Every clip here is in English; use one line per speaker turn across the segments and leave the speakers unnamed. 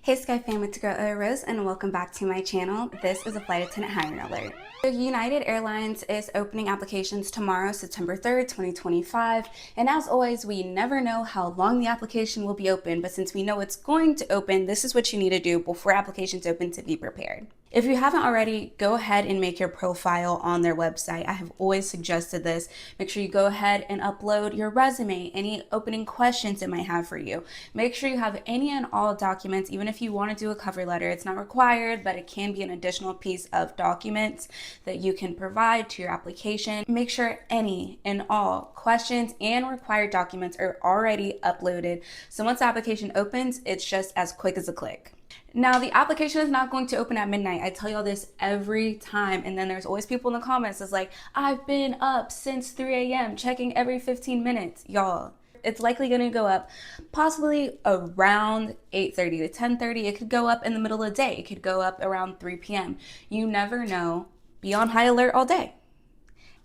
Hey Sky fam, it's Girl Rose and welcome back to my channel. This is a flight attendant hiring alert. So United Airlines is opening applications tomorrow, September 3rd, 2025. And as always, we never know how long the application will be open, but since we know it's going to open, this is what you need to do before applications open to be prepared. If you haven't already, go ahead and make your profile on their website. I have always suggested this. Make sure you go ahead and upload your resume, any opening questions it might have for you. Make sure you have any and all documents, even if you want to do a cover letter. It's not required, but it can be an additional piece of documents that you can provide to your application. Make sure any and all questions and required documents are already uploaded. So once the application opens, it's just as quick as a click. Now, the application is not going to open at midnight. I tell y'all this every time. And then there's always people in the comments that's like, I've been up since 3 a.m. checking every 15 minutes. Y'all, it's likely going to go up possibly around 8:30 to 10:30. It could go up in the middle of the day. It could go up around 3 p.m. You never know. Be on high alert all day.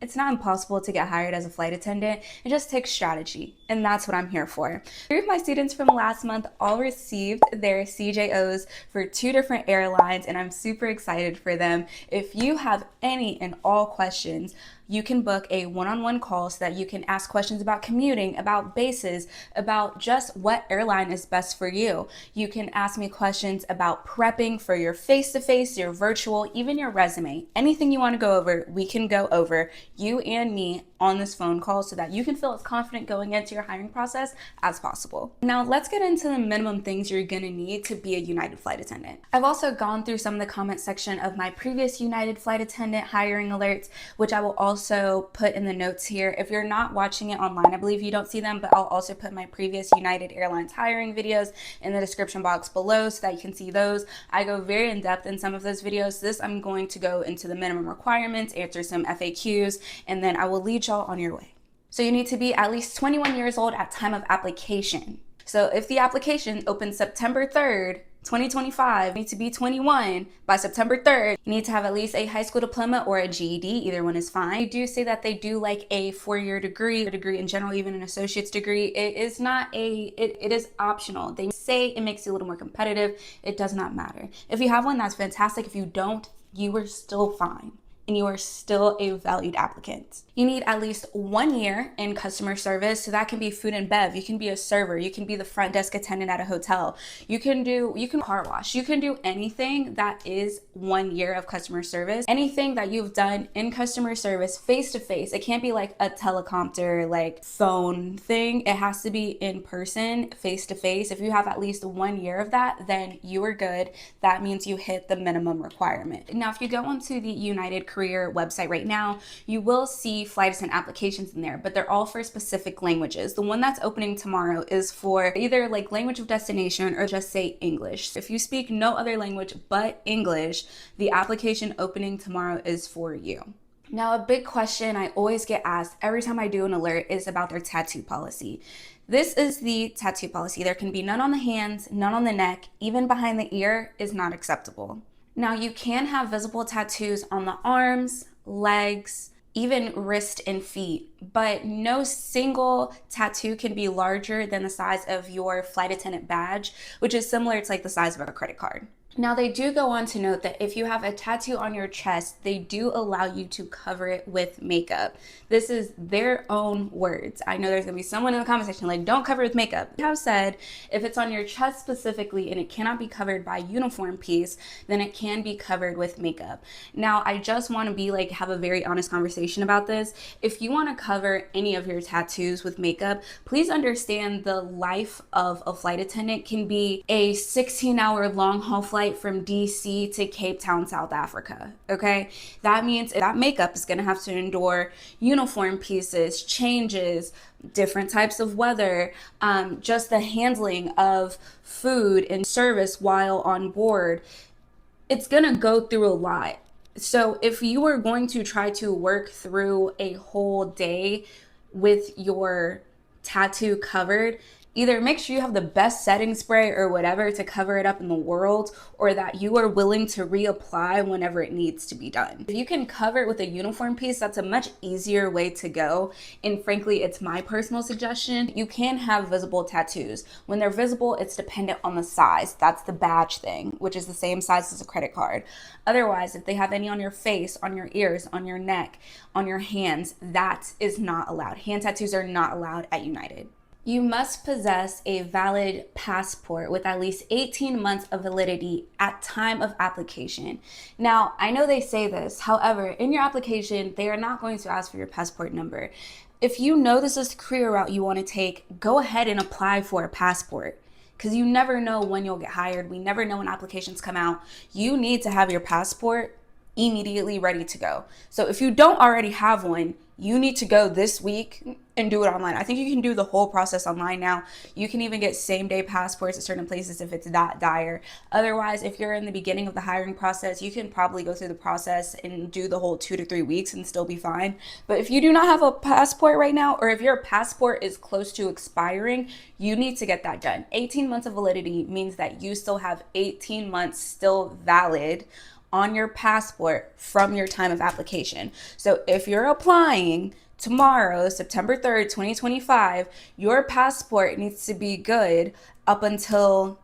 It's not impossible to get hired as a flight attendant. It just takes strategy, and that's what I'm here for. 3 of my students from last month all received their CJOs for 2 different airlines, and I'm super excited for them. If you have any and all questions, you can book a one-on-one call so that you can ask questions about commuting, about bases, about just what airline is best for you. You can ask me questions about prepping for your face-to-face, your virtual, even your resume. Anything you want to go over, we can go over, you and me, on this phone call so that you can feel as confident going into your hiring process as possible. Now, let's get into the minimum things you're gonna need to be a United flight attendant. I've also gone through some of the comment section of my previous United flight attendant hiring alerts, which I will also put in the notes here. If you're not watching it online, I believe you don't see them, but I'll also put my previous United Airlines hiring videos in the description box below so that you can see those. I go very in depth in some of those videos. This, I'm going to go into the minimum requirements, answer some FAQs, and then I will lead y'all on your way. So you need to be at least 21 years old at time of application. So if the application opens September 3rd, 2025, you need to be 21 by September 3rd. You need to have at least a high school diploma or a GED, either one is fine. They do say that they do like a 4-year degree, a degree in general, even an associate's degree. It is not it is optional. They say it makes you a little more competitive. It does not matter. If you have one, that's fantastic. If you don't, you are still fine, and you are still a valued applicant. You need at least 1 year in customer service. So that can be food and bev. You can be a server. You can be the front desk attendant at a hotel. You can car wash. You can do anything that is 1 year of customer service. Anything that you've done in customer service face to face. It can't be like a telecompter, like phone thing. It has to be in person, face to face. If you have at least 1 year of that, then you are good. That means you hit the minimum requirement. Now, if you go onto the United Career website right now, you will see flight attendant applications in there, but they're all for specific languages. The one that's opening tomorrow is for either like language of destination or just say English. If you speak no other language but English, the application opening tomorrow is for you. Now, a big question I always get asked every time I do an alert is about their tattoo policy. This is the tattoo policy. There can be none on the hands, none on the neck, even behind the ear is not acceptable. Now, you can have visible tattoos on the arms, legs, even wrist and feet, but no single tattoo can be larger than the size of your flight attendant badge, which is similar to like the size of a credit card. Now, they do go on to note that if you have a tattoo on your chest, they do allow you to cover it with makeup. This is their own words. I know there's gonna be someone in the comment section like, don't cover it with makeup. They have said if it's on your chest specifically and it cannot be covered by a uniform piece, then it can be covered with makeup. Now, I just wanna have a very honest conversation about this. If you wanna cover any of your tattoos with makeup, please understand the life of a flight attendant can be a 16-hour long haul flight from DC to Cape Town, South Africa, okay? That means that makeup is gonna have to endure uniform pieces, changes, different types of weather, just the handling of food and service while on board. It's gonna go through a lot. So if you are going to try to work through a whole day with your tattoo covered, Either make sure you have the best setting spray or whatever to cover it up in the world, or that you are willing to reapply whenever it needs to be done. If you can cover it with a uniform piece, that's a much easier way to go. And frankly, it's my personal suggestion. You can have visible tattoos. When they're visible, it's dependent on the size. That's the badge thing, which is the same size as a credit card. Otherwise, if they have any on your face, on your ears, on your neck, on your hands, that is not allowed. Hand tattoos are not allowed at United. You must possess a valid passport with at least 18 months of validity at time of application. Now, I know they say this, however, in your application, they are not going to ask for your passport number. If you know this is the career route you want to take, go ahead and apply for a passport, because you never know when you'll get hired. We never know when applications come out. You need to have your passport immediately ready to go. So if you don't already have one, you need to go this week and do it online. I think you can do the whole process online now. You can even get same-day passports at certain places if it's that dire. Otherwise, if you're in the beginning of the hiring process, you can probably go through the process and do the whole 2 to 3 weeks and still be fine. But if you do not have a passport right now, or if your passport is close to expiring, you need to get that done. 18 months of validity means that you still have 18 months still valid on your passport from your time of application. So if you're applying tomorrow, September 3rd, 2025, your passport needs to be good up until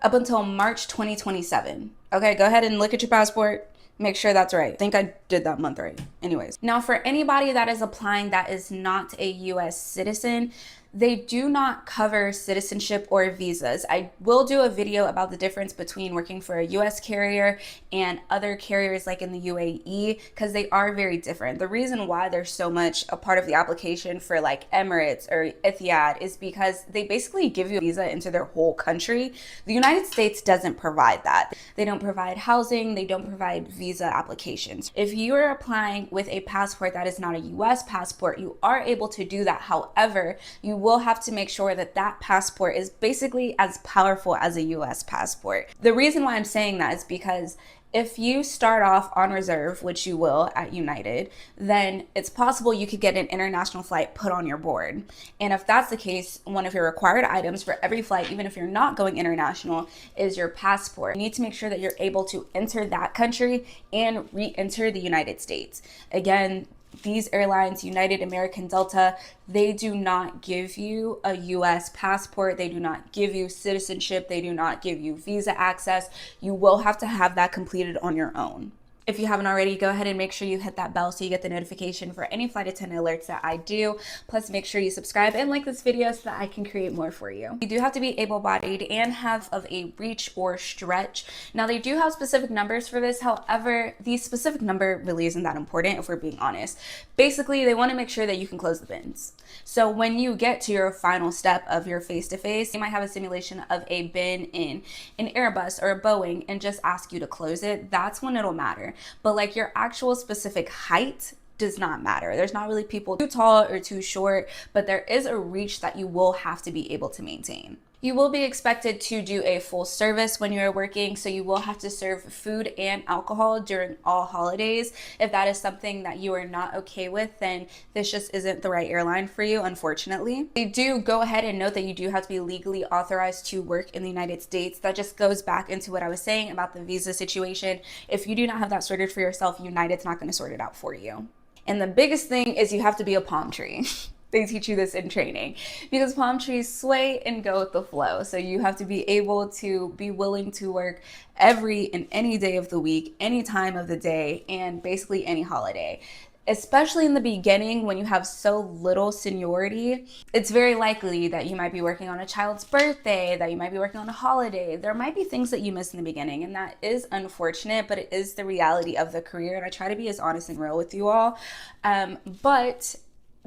March 2027. Okay, go ahead and look at your passport. Make sure that's right. I think I did that month right. Anyways, now for anybody that is applying that is not a US citizen, they do not cover citizenship or visas. I will do a video about the difference between working for a US carrier and other carriers like in the UAE, because they are very different. The reason why there's so much a part of the application for like Emirates or Etihad is because they basically give you a visa into their whole country. The United States doesn't provide that. They don't provide housing, they don't provide visa applications. If you are applying with a passport that is not a US passport, you are able to do that. However, you will have to make sure that that passport is basically as powerful as a US passport. The reason why I'm saying that is because if you start off on reserve, which you will at United, then it's possible you could get an international flight put on your board. And if that's the case, one of your required items for every flight, even if you're not going international, is your passport. You need to make sure that you're able to enter that country and re-enter the United States. Again, these airlines, United, American, Delta, they do not give you a US passport. They do not give you citizenship. They do not give you visa access. You will have to have that completed on your own. If you haven't already, go ahead and make sure you hit that bell so you get the notification for any flight attendant alerts that I do. Plus, make sure you subscribe and like this video so that I can create more for you. You do have to be able-bodied and have of a reach or stretch. Now, they do have specific numbers for this. However, the specific number really isn't that important if we're being honest. Basically, they want to make sure that you can close the bins. So when you get to your final step of your face-to-face, you might have a simulation of a bin in an Airbus or a Boeing and just ask you to close it. That's when it'll matter. But like your actual specific height does not matter. There's not really people too tall or too short, but there is a reach that you will have to be able to maintain. You will be expected to do a full service when you're working, so you will have to serve food and alcohol during all holidays. If that is something that you are not okay with, then this just isn't the right airline for you, unfortunately. They do go ahead and note that you do have to be legally authorized to work in the United States. That just goes back into what I was saying about the visa situation. If you do not have that sorted for yourself, United's not going to sort it out for you. And the biggest thing is you have to be a palm tree. They teach you this in training because palm trees sway and go with the flow. So you have to be able to be willing to work every and any day of the week, any time of the day, and basically any holiday. Especially in the beginning when you have so little seniority, it's very likely that you might be working on a child's birthday, that you might be working on a holiday. There might be things that you miss in the beginning, and that is unfortunate, but it is the reality of the career. And I try to be as honest and real with you all. But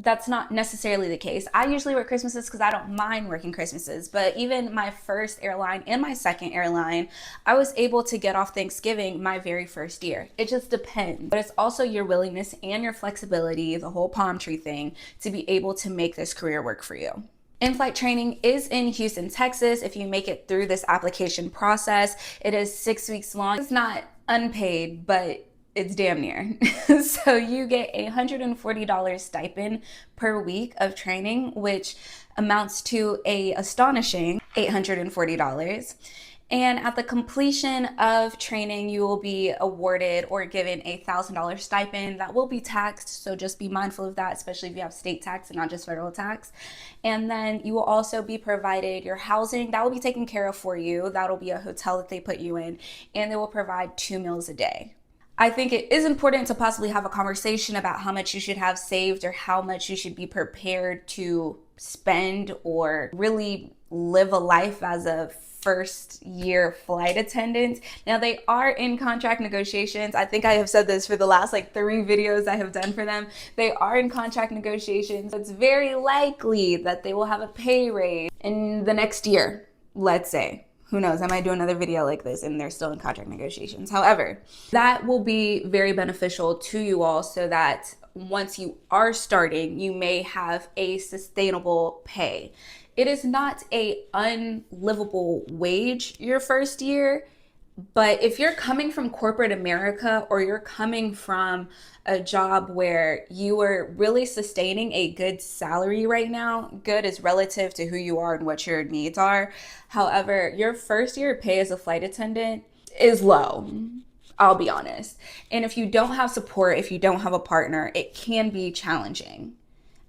that's not necessarily the case. I usually work Christmases because I don't mind working Christmases, but even my first airline and my second airline, I was able to get off Thanksgiving my very first year. It just depends, but it's also your willingness and your flexibility, the whole palm tree thing, to be able to make this career work for you. In-flight training is in Houston, Texas. If you make it through this application process, it is 6 weeks long. It's not unpaid, but It's damn near. So you get a $140 stipend per week of training, which amounts to a astonishing $840. And at the completion of training, you will be awarded or given a $1,000 stipend that will be taxed. So just be mindful of that, especially if you have state tax and not just federal tax. And then you will also be provided your housing that will be taken care of for you. That'll be a hotel that they put you in, and they will provide 2 meals a day. I think it is important to possibly have a conversation about how much you should have saved or how much you should be prepared to spend or really live a life as a first year flight attendant. Now they are in contract negotiations. I think I have said this for the last 3 videos I have done for them. They are in contract negotiations. It's very likely that they will have a pay raise in the next year, let's say. Who knows? I might do another video like this and they're still in contract negotiations. However, that will be very beneficial to you all so that once you are starting, you may have a sustainable pay. It is not a unlivable wage your first year, but if you're coming from corporate America or you're coming from a job where you are really sustaining a good salary right now, good is relative to who you are and what your needs are. However, your first year pay as a flight attendant is low. I'll be honest. And if you don't have support, if you don't have a partner, it can be challenging.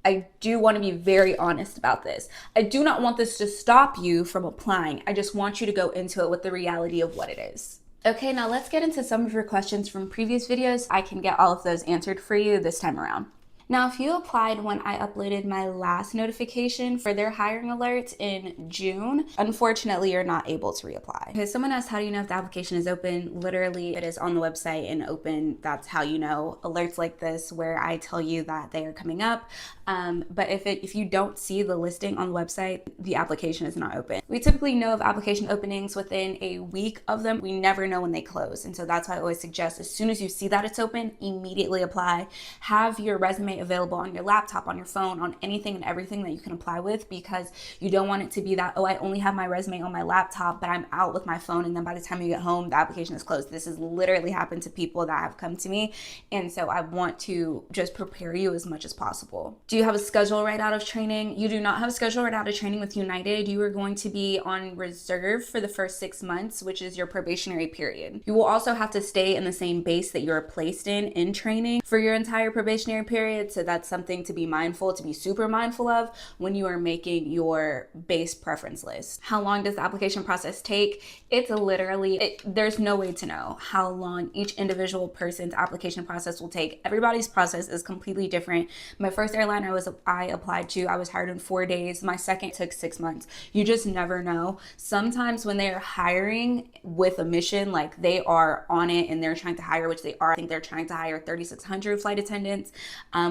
I do want to be very honest about this. I do not want this to stop you from applying. I just want you to go into it with the reality of what it is. Okay, now let's get into some of your questions from previous videos. I can get all of those answered for you this time around. Now, if you applied when I uploaded my last notification for their hiring alerts in June, unfortunately, you're not able to reapply. Okay, someone asked, how do you know if the application is open? Literally, it is on the website and open. That's how you know. Alerts like this where I tell you that they are coming up. But if you don't see the listing on the website, the application is not open. We typically know of application openings within a week of them. We never know when they close. And so that's why I always suggest as soon as you see that it's open, immediately apply. Have your resume available on your laptop, on your phone, on anything and everything that you can apply with, because you don't want it to be that, oh, I only have my resume on my laptop, but I'm out with my phone, and then by the time you get home, the application is closed. This has literally happened to people that have come to me, and so I want to just prepare you as much as possible. Do you have a schedule right out of training? You do not have a schedule right out of training with United. You are going to be on reserve for the first 6 months, which is your probationary period. You will also have to stay in the same base that you're placed in training for your entire probationary period. So that's something to be mindful, to be super mindful of when you are making your base preference list. How long does the application process take? It's literally, there's no way to know how long each individual person's application process will take. Everybody's process is completely different. My first airline I applied to, I was hired in 4 days. My second took 6 months. You just never know. Sometimes when they are hiring with a mission, like they are on it and they're trying to hire, which they are, I think they're trying to hire 3,600 flight attendants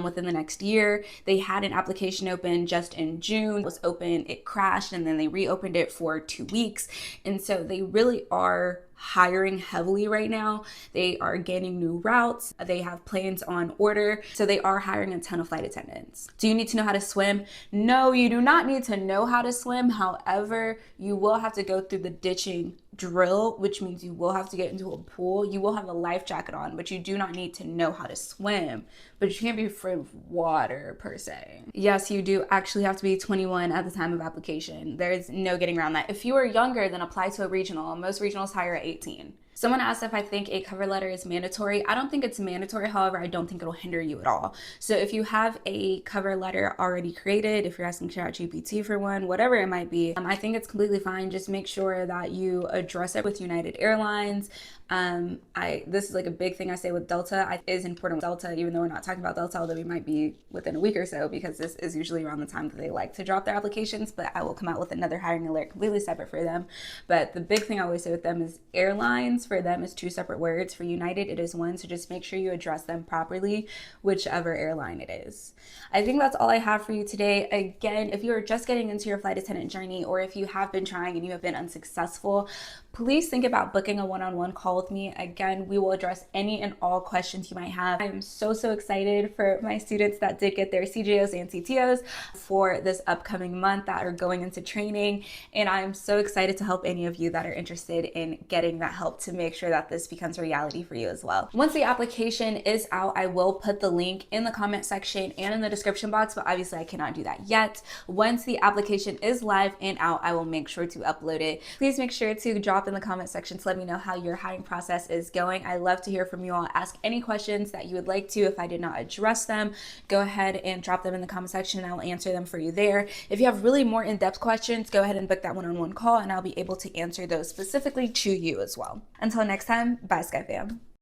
within the next year. They had an application open just in June. It was open, it crashed, and then they reopened it for 2 weeks. And so they really are hiring heavily right now. They are getting new routes. They have planes on order. So they are hiring a ton of flight attendants. Do you need to know how to swim? No, you do not need to know how to swim. However, you will have to go through the ditching drill, which means you will have to get into a pool. You will have a life jacket on, but you do not need to know how to swim. But you can't be afraid of water per se. Yes, you do actually have to be 21 at the time of application. There's no getting around that. If you are younger, then apply to a regional. Most regionals hire at 18. Someone asked if I think a cover letter is mandatory. I don't think it's mandatory. However, I don't think it'll hinder you at all. So if you have a cover letter already created, if you're asking ChatGPT for one, whatever it might be, I think it's completely fine. Just make sure that you address it with United Airlines. This is like a big thing I say with Delta. It is important with Delta, even though we're not talking about Delta, although we might be within a week or so, because this is usually around the time that they like to drop their applications, but I will come out with another hiring alert completely separate for them. But the big thing I always say with them is airlines, for them, is 2 separate words. For United, it is 1. So just make sure you address them properly, whichever airline it is. I think that's all I have for you today. Again, if you are just getting into your flight attendant journey, or if you have been trying and you have been unsuccessful, please think about booking a one-on-one call with me. Again, we will address any and all questions you might have. I'm so excited for my students that did get their CJOs and CTOs for this upcoming month that are going into training. And I'm so excited to help any of you that are interested in getting that help to make sure that this becomes a reality for you as well. Once the application is out, I will put the link in the comment section and in the description box, but obviously I cannot do that yet. Once the application is live and out, I will make sure to upload it. Please make sure to drop in the comment section to let me know how your hiring process is going. I love to hear from you all. Ask any questions that you would like to. If I did not address them, go ahead and drop them in the comment section and I'll answer them for you there. If you have really more in-depth questions, go ahead and book that one-on-one call and I'll be able to answer those specifically to you as well. Until next time, bye Sky fam.